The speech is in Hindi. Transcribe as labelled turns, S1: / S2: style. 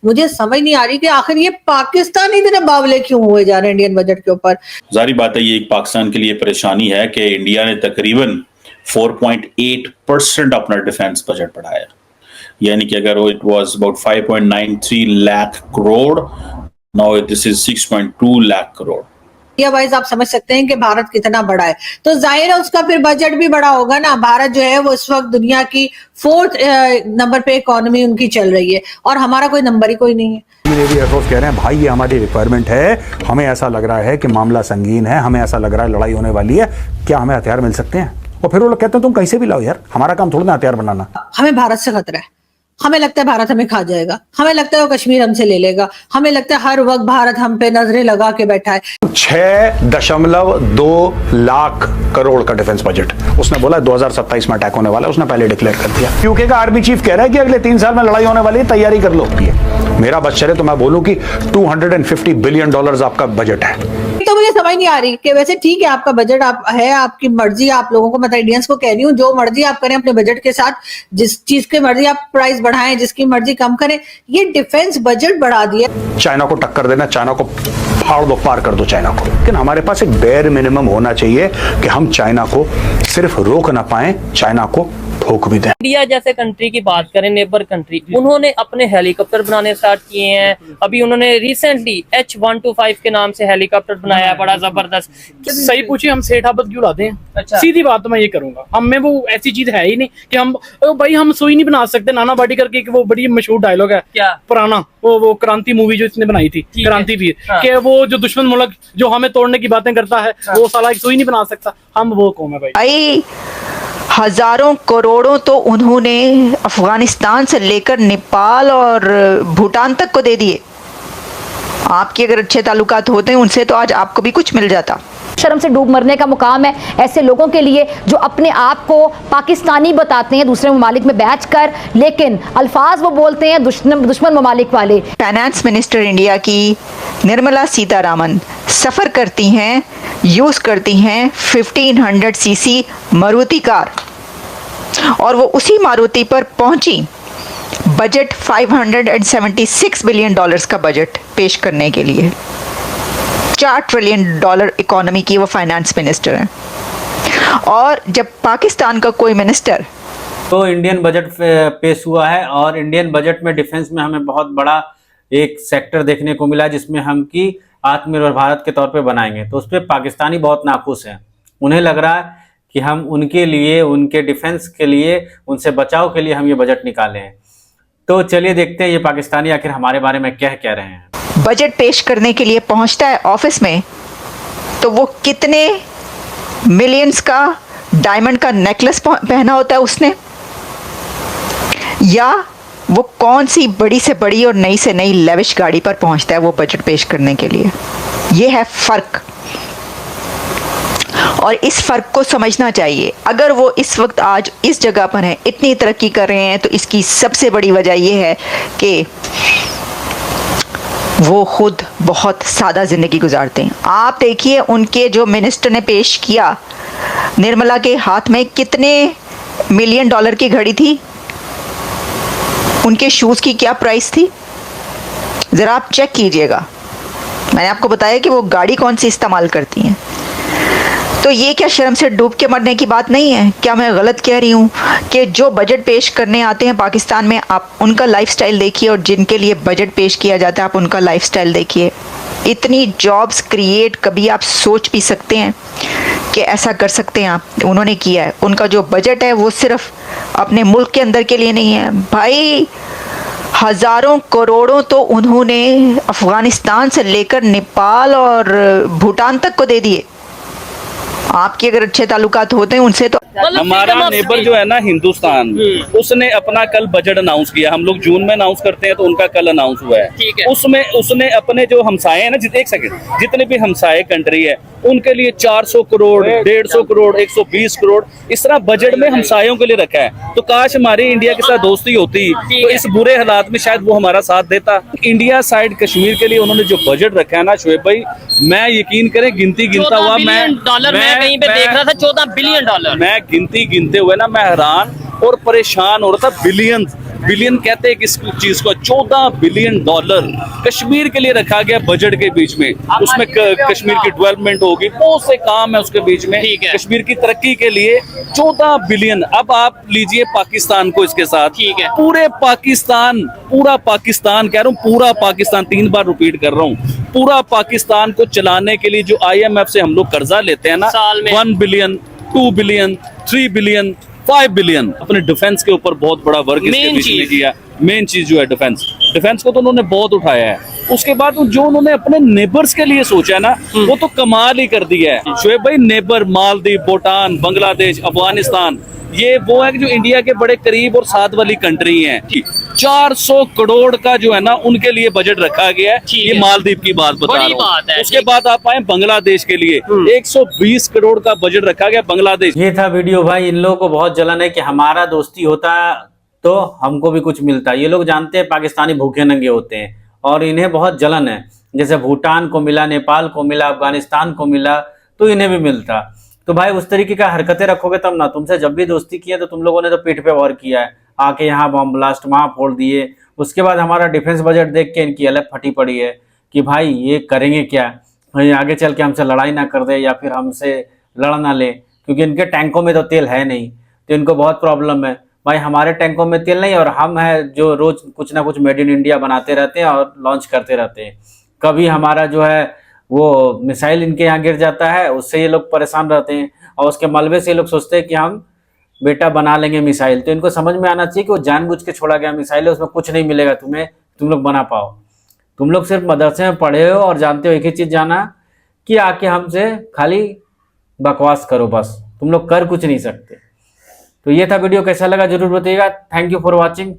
S1: मुझे समझ नहीं आ रही कि आखिर ये पाकिस्तान इतने बावले क्यों हुए जा रहे हैं इंडियन बजट के ऊपर।
S2: जारी बात है ये एक पाकिस्तान के लिए परेशानी है कि इंडिया ने तकरीबन 4.8% अपना डिफेंस बजट बढ़ाया, यानी कि अगर it was about 5.93 lakh crore, now this is 6.2 lakh crore.
S1: या वाइज आप समझ सकते हैं कि भारत कितना बड़ा है, तो जाहिर है उसका फिर बजट भी बड़ा होगा ना। भारत जो है वो इस वक्त दुनिया की 4th नंबर पे इकोनॉमी उनकी चल रही है और हमारा कोई नंबर ही कोई नहीं है।
S3: नेवी एयरफोर्स कह रहे हैं भाई ये हमारी रिक्वायरमेंट है, हमें ऐसा लग रहा है कि मामला संगीन है, हमें ऐसा लग रहा है लड़ाई होने वाली है, क्या हमें हथियार मिल सकते हैं? और फिर वो लोग कहते हैं तुम कैसे भी लाओ यार, हमारा काम थोड़ा ना हथियार बनाना।
S1: हमें भारत से खतरा है, हमें लगता है भारत हमें खा जाएगा, हमें लगता है वो कश्मीर हमसे ले लेगा, हमें लगता है हर वक्त भारत हम पे नजरें लगा के बैठा है।
S3: 6.2 लाख करोड़ का डिफेंस बजट उसने बोला 2027 में अटैक होने वाला है, उसने पहले डिक्लेयर कर दिया। यूके का आर्मी चीफ कह रहा है कि अगले 3 साल में लड़ाई होने वाली है, तैयारी कर लो। मेरा बस चले तो मैं बोलूं कि $250 बिलियन आपका बजट है।
S1: तो मुझे समझ नहीं आ रही कि वैसे ठीक है आपका बजट है, आपकी मर्जी, आप लोगों को, मतलब इंडियंस को कह रही हूँ, जो मर्जी आप करें अपने बजट के साथ, जिस चीज की मर्जी आप प्राइस बढ़ाएं, जिसकी मर्जी कम करें, ये डिफेंस बजट बढ़ा दिया।
S3: चाइना को टक्कर देना, चाइना को फाड़ दो, पार कर दो चाइना को, लेकिन हमारे पास एक बेयर मिनिमम होना चाहिए कि हम चाइना को सिर्फ रोक ना पाए, चाइना को ठोक भी दें।
S4: इंडिया जैसे कंट्री की बात करें, नेबर कंट्री, उन्होंने अपने हेलीकॉप्टर बनाने स्टार्ट किए हैं। अभी उन्होंने रिसेंटली H-125 के नाम से हेलीकॉप्टर बनाया है, बड़ा जबरदस्त।
S5: सही पूछिए, हम सेठ आबद क्यों लाते हैं? अच्छा। सीधी बात तो मैं ये करूंगा, हम में वो ऐसी चीज है ही नहीं कि हम भाई हम सुई नहीं बना सकते। नाना पाटेकर की वो बड़ी मशहूर डायलॉग है, क्या पुराना, वो क्रांति मूवी जो इसने बनाई थी, क्रांतिवीर, कि वो जो दुश्मन मुल्क जो हमें तोड़ने की बातें करता है, वो साला सुई नहीं बना सकता। हम वो कौम है भाई।
S6: हजारों करोड़ों तो उन्होंने अफगानिस्तान से लेकर नेपाल और भूटान तक को दे दिए। आपके अगर अच्छे ताल्लुकात होते हैं उनसे तो आज आपको भी कुछ मिल जाता।
S7: शर्म से डूब मरने का मुकाम है ऐसे लोगों के लिए जो अपने आप को पाकिस्तानी बताते हैं दूसरे ममालिक में बैठ कर, लेकिन अल्फाज वो बोलते हैं दुश्मन ममालिक वाले।
S6: फाइनेंस मिनिस्टर इंडिया की निर्मला सीतारामन सफ़र करती हैं, यूज़ करती हैं 1500 सीसी मारुति कार, और वो उसी मारुति पर पहुंची बजट $576 बिलियन का बजट पेश करने के लिए। $4 ट्रिलियन इकोनॉमी की वो फाइनेंस मिनिस्टर हैं। और जब पाकिस्तान का कोई मिनिस्टर,
S8: तो इंडियन बजट पेश हुआ है और इंडियन बजट में डिफेंस में हमें बहुत बड़ा एक सेक्टर देखने को मिला जिसमें हम की आत्मनिर्भर भारत के तौर पे बनाएंगे। तो उस पर पाकिस्तानी बहुत नाखुश हैं। उन्हें लग रहा है कि हम उनके लिए, उनके डिफेंस के लिए, उनसे बचाव के लिए हम ये बजट निकाले हैं। तो चलिए देखते हैं ये पाकिस्तानी आखिर हमारे बारे में क्या कह रहे हैं।
S6: बजट पेश करने के लिए पहुंचता है ऑफिस में, तो वो कितने मिलियंस का डायमंड का नेकलेस पहना होता है उसने, या वो कौन सी बड़ी से बड़ी और नई से नई लेविश गाड़ी पर पहुंचता है वो बजट पेश करने के लिए। ये है फ़र्क, और इस फ़र्क को समझना चाहिए। अगर वो इस वक्त आज इस जगह पर हैं, इतनी तरक्की कर रहे हैं, तो इसकी सबसे बड़ी वजह ये है कि वो खुद बहुत सादा ज़िंदगी गुजारते हैं। आप देखिए उनके जो मिनिस्टर ने पेश किया, निर्मला के हाथ में कितने $1 मिलियन की घड़ी थी, उनके शूज़ की क्या प्राइस थी, ज़रा आप चेक कीजिएगा। मैंने आपको बताया कि वो गाड़ी कौन सी इस्तेमाल करती हैं। तो ये क्या शर्म से डूब के मरने की बात नहीं है? क्या मैं गलत कह रही हूँ कि जो बजट पेश करने आते हैं पाकिस्तान में, आप उनका लाइफस्टाइल देखिए, और जिनके लिए बजट पेश किया जाता है आप उनका लाइफस्टाइल देखिए। इतनी जॉब्स क्रिएट कभी आप सोच भी सकते हैं कि ऐसा कर सकते हैं आप? उन्होंने किया है। उनका जो बजट है वो सिर्फ अपने मुल्क के अंदर के लिए नहीं है भाई, हजारों करोड़ों तो उन्होंने अफगानिस्तान से लेकर नेपाल और भूटान तक को दे दिए। आपके अगर अच्छे ताल्लुकात होते हैं उनसे तो।
S9: हमारा नेबर जो है ना हिंदुस्तान, उसने अपना कल बजट अनाउंस किया। हम लोग जून में अनाउंस करते हैं, तो उनका कल अनाउंस हुआ है। उसमें उसने अपने जो हमसाए हैं ना, जितने भी हमसाए कंट्री है उनके लिए 400 करोड़, 150 करोड़, 120 करोड़ इस तरह बजट में हमसायों के लिए रखा है। तो काश हमारी इंडिया के साथ दोस्ती होती तो इस बुरे हालात में शायद वो हमारा साथ देता। इंडिया साइड कश्मीर के लिए उन्होंने जो बजट रखा है ना शोएब भाई, मैं यकीन करें गिनता हुआ मैं
S4: कहीं पे देख रहा था $14 बिलियन।
S9: मैं गिनते हुए ना मैं हैरान और परेशान हो रहा था। बिलियंस बिलियन कहते हैं किस चीज को, 14 बिलियन डॉलर कश्मीर के लिए रखा गया बजट के बीच में। उसमें कश्मीर की डेवलपमेंट होगी, बहुत से काम है उसके बीच में, कश्मीर की तरक्की के लिए 14 बिलियन। अब आप लीजिए पाकिस्तान को इसके साथ, पूरा पाकिस्तान कह रहा हूँ, पूरा पाकिस्तान, 3 बार रिपीट कर रहा हूँ, पूरा पाकिस्तान को चलाने के लिए जो IMF से हम लोग कर्जा लेते हैं ना, 1 बिलियन, 2 बिलियन, 3 बिलियन, 5 बिलियन, अपने डिफेंस के ऊपर बहुत बड़ा वर्क इसके बीच में किया। मेन चीज जो है डिफेंस को तो उन्होंने बहुत उठाया है। उसके बाद जो उन्होंने अपने नेबर्स के लिए सोचा ना, वो तो कमाल ही कर दिया है। शोएब भाई, नेबर मालदीव, भूटान, बांग्लादेश, अफगानिस्तान, ये वो है कि जो इंडिया के बड़े करीब और साथ वाली कंट्री हैं। 400 करोड़ का जो है ना उनके लिए बजट रखा गया है। ये मालदीव की बात बता रहा हूं। उसके बाद आप आए बांग्लादेश के लिए, 120 करोड़ का बजट रखा गया बांग्लादेश।
S8: ये था वीडियो भाई। इन लोगों को बहुत जलन है कि हमारा दोस्ती होता तो हमको भी कुछ मिलता। ये लोग जानते हैं पाकिस्तानी भूखे नंगे होते हैं और इन्हें बहुत जलन है। जैसे भूटान को मिला, नेपाल को मिला, अफगानिस्तान को मिला, तो इन्हें भी मिलता। तो भाई उस तरीके का हरकतें रखोगे तब ना। तुमसे जब भी दोस्ती की है तो तुम लोगों ने तो पीठ पे वार किया है, आके यहाँ बम ब्लास्ट वहां फोड़ दिए। उसके बाद हमारा डिफेंस बजट देख के इनकी अलग फटी पड़ी है कि भाई ये करेंगे क्या, भाई आगे चल के हमसे लड़ाई ना कर दे या फिर हमसे लड़ ना ले, क्योंकि इनके टैंकों में तो तेल है नहीं, तो इनको बहुत प्रॉब्लम है। भाई हमारे टैंकों में तेल नहीं, और हम है जो रोज कुछ ना कुछ मेड इन इंडिया बनाते रहते हैं और लॉन्च करते रहते हैं। कभी हमारा जो है वो मिसाइल इनके यहाँ गिर जाता है, उससे ये लोग परेशान रहते हैं, और उसके मलबे से ये लोग सोचते हैं कि हम बेटा बना लेंगे मिसाइल। तो इनको समझ में आना चाहिए कि वो जानबूझ के छोड़ा गया मिसाइल है, उसमें कुछ नहीं मिलेगा तुम्हें, तुम लोग बना पाओ। तुम लोग सिर्फ मदरसे में पढ़े हो और जानते हो एक ही चीज जाना कि आके हमसे खाली बकवास करो, बस तुम लोग कर कुछ नहीं सकते। तो ये था वीडियो, कैसा लगा जरूर बताइएगा। Thank you for watching.